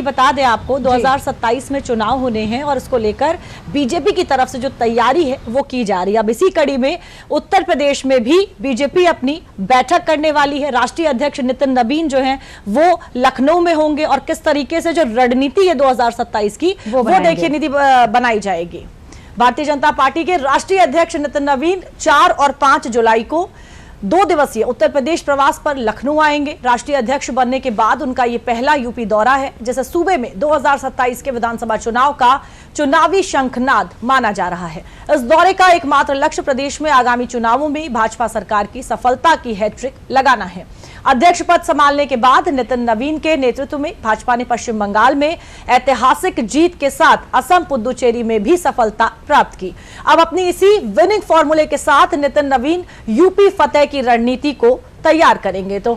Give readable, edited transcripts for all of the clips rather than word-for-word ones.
बता दें आपको 2027 में चुनाव होने हैं और इसको लेकर बीजेपी की तरफ से जो तैयारी है वो की जा रही है। अब इसी कड़ी में उत्तर प्रदेश में भी बीजेपी अपनी बैठक करने वाली है। राष्ट्रीय अध्यक्ष नितिन नबीन जो हैं वो लखनऊ में होंगे और किस तरीके से जो रणनीति है 2027 की वो देखिए नीति बनाई जाएगी। भारतीय जनता पार्टी के राष्ट्रीय अध्यक्ष नितिन नबीन 4 और 5 जुलाई को 2 दिवसीय उत्तर प्रदेश प्रवास पर लखनऊ आएंगे। राष्ट्रीय अध्यक्ष बनने के बाद उनका ये पहला यूपी दौरा है, जिसे सूबे में 2027 के विधानसभा चुनाव का चुनावी शंखनाद माना जा रहा है। इस दौरे का एकमात्र लक्ष्य प्रदेश में आगामी चुनावों में भाजपा सरकार की सफलता की हैट्रिक लगाना है। अध्यक्ष पद संभालने के बाद नितिन नबीन के नेतृत्व में भाजपा ने पश्चिम बंगाल में ऐतिहासिक जीत के साथ असम पुदुचेरी में भी सफलता प्राप्त की। अब अपनी इसी विनिंग फॉर्मूले के साथ नितिन नबीन यूपी फतेह की रणनीति को तैयार करेंगे। तो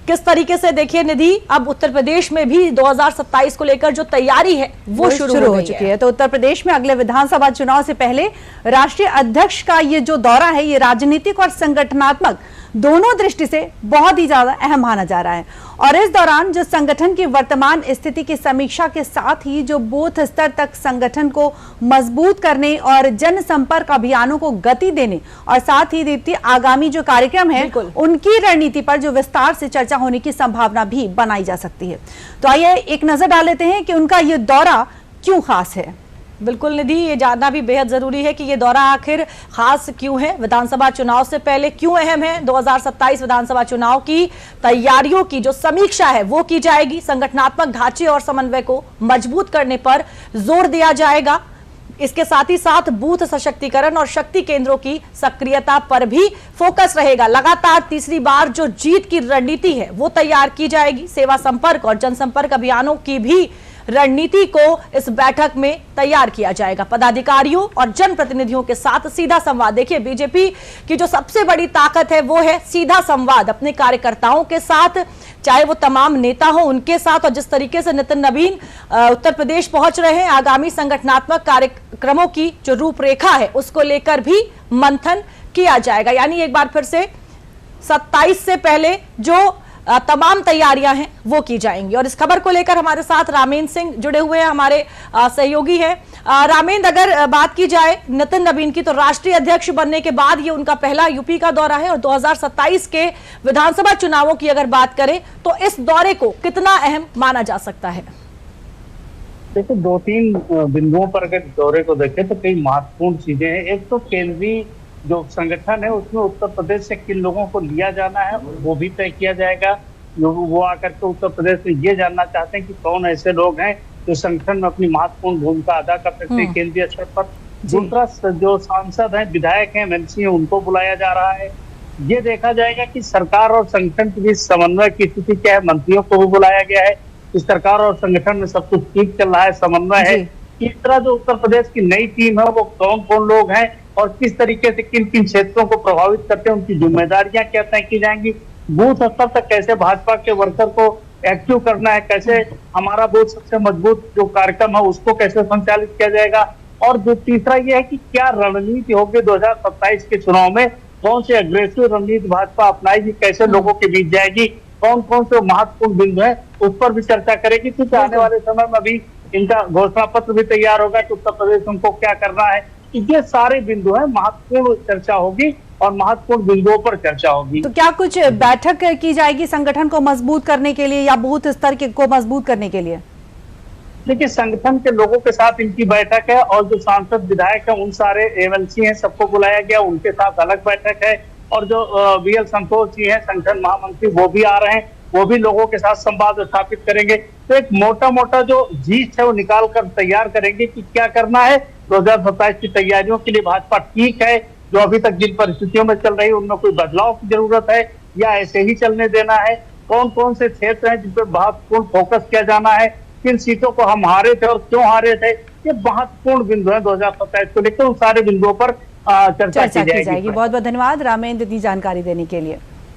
किस तरीके से देखिए निधि, अब उत्तर प्रदेश में भी 2027 को लेकर जो तैयारी है वो शुरू हो चुकी है। तो उत्तर प्रदेश में अगले विधानसभा चुनाव से पहले राष्ट्रीय अध्यक्ष का ये जो दौरा है ये राजनीतिक और संगठनात्मक दोनों दृष्टि से बहुत ही ज्यादा अहम माना जा रहा है। और इस दौरान जो संगठन की वर्तमान स्थिति की समीक्षा के साथ ही जो बूथ स्तर तक संगठन को मजबूत करने और जनसंपर्क अभियानों को गति देने और साथ ही दीप्ति आगामी जो कार्यक्रम है उनकी रणनीति पर जो विस्तार से चर्चा होने की संभावना भी बनाई जा सकती है। तो आइए एक नजर डाल लेते हैं कि उनका ये दौरा क्यों खास है। बिल्कुल निधि, ये जानना भी बेहद जरूरी है कि ये दौरा आखिर खास क्यों है, विधानसभा चुनाव से पहले क्यों अहम है। 2027 विधानसभा चुनाव की तैयारियों की जो समीक्षा है वो की जाएगी। संगठनात्मक ढांचे और समन्वय को मजबूत करने पर जोर दिया जाएगा। इसके साथ ही साथ बूथ सशक्तिकरण और शक्ति केंद्रों की सक्रियता पर भी फोकस रहेगा। लगातार तीसरी बार जो जीत की रणनीति है वो तैयार की जाएगी। सेवा संपर्क और जनसंपर्क अभियानों की भी रणनीति को इस बैठक में तैयार किया जाएगा। पदाधिकारियों और जनप्रतिनिधियों के साथ सीधा संवाद। देखिए, बीजेपी की जो सबसे बड़ी ताकत है वो है सीधा संवाद अपने कार्यकर्ताओं के साथ, चाहे वो तमाम नेता हो उनके साथ। और जिस तरीके से नितिन नबीन उत्तर प्रदेश पहुंच रहे हैं, आगामी संगठनात्मक कार्यक्रमों की जो रूपरेखा है उसको लेकर भी मंथन किया जाएगा। यानी एक बार फिर से 27 से पहले जो तमाम तैयारियां हैं वो की जाएंगी। और इस खबर को लेकर हमारे साथ रामेंद्र सिंह जुड़े हुए हैं, हमारे सहयोगी हैं। रामेंद्र, अगर बात की जाए नितिन नबीन की, तो राष्ट्रीय अध्यक्ष बनने के बाद ये उनका पहला यूपी का दौरा है और 2027 के विधानसभा चुनावों की अगर बात करें तो इस दौरे को कितना अहम माना जा सकता है? देखो, 2-3 बिंदुओं पर अगर दौरे को देखें तो कई महत्वपूर्ण चीजें हैं। एक तो केंद्रीय जो संगठन है उसमें उत्तर प्रदेश से किन लोगों को लिया जाना है वो भी तय किया जाएगा। वो आकर के उत्तर प्रदेश में ये जानना चाहते हैं कि कौन ऐसे लोग हैं जो संगठन में अपनी महत्वपूर्ण भूमिका अदा कर सकते हैं केंद्रीय स्तर पर। दूसरा, जो सांसद हैं, विधायक हैं, एमएलसी हैं, उनको बुलाया जा रहा है। ये देखा जाएगा कि सरकार और संगठन के बीच समन्वय की स्थिति क्या है। मंत्रियों को भी बुलाया गया है कि सरकार और संगठन में सब कुछ ठीक चल रहा है, समन्वय है। तीसरा, जो उत्तर प्रदेश की नई टीम है वो कौन कौन लोग हैं और किस तरीके से किन किन क्षेत्रों को प्रभावित करते हैं, उनकी जिम्मेदारियां क्या तय की जाएंगी। बूथ स्तर तक कैसे भाजपा के वर्कर को एक्टिव करना है, कैसे हमारा बूथ सबसे मजबूत जो कार्यक्रम है उसको कैसे संचालित किया जाएगा। और जो तीसरा ये है कि क्या रणनीति होगी 2027 के चुनाव में, कौन से अग्रेसिव रणनीति भाजपा अपनाएगी, कैसे लोगों के बीच जाएगी, कौन कौन से महत्वपूर्ण बिंदु है उस पर भी चर्चा करेगी। क्योंकि आने वाले समय में अभी इनका घोषणा पत्र भी तैयार होगा कि उत्तर प्रदेश उनको क्या करना है। ये सारे बिंदु हैं, महत्वपूर्ण चर्चा होगी और महत्वपूर्ण बिंदुओं पर चर्चा होगी। तो क्या कुछ बैठक की जाएगी संगठन को मजबूत करने के लिए या बूथ स्तर को मजबूत करने के लिए? देखिए, संगठन के लोगों के साथ इनकी बैठक है और जो सांसद विधायक है उन सारे एमएलसी हैं, सबको बुलाया गया, उनके साथ अलग बैठक है। और जो बीएल संतोष जी हैं, संगठन महामंत्री, वो भी आ रहे हैं, वो भी लोगों के साथ संवाद स्थापित करेंगे। तो एक मोटा मोटा जो जीत है वो निकाल कर तैयार करेंगे कि क्या करना है। 2027 की तैयारियों के लिए भाजपा ठीक है, जो अभी तक जिन परिस्थितियों में चल रही है उनमें कोई बदलाव की जरूरत है या ऐसे ही चलने देना है। कौन कौन से क्षेत्र हैं जिन पर महत्वपूर्ण फोकस किया जाना है, किन सीटों को हम हारे थे और क्यों हारे थे, ये महत्वपूर्ण बिंदु है 2027 को लेकर। उन सारे बिंदुओं पर चर्चा की जाएगी। बहुत बहुत धन्यवाद रामेंद्र, इतनी जानकारी देने के लिए।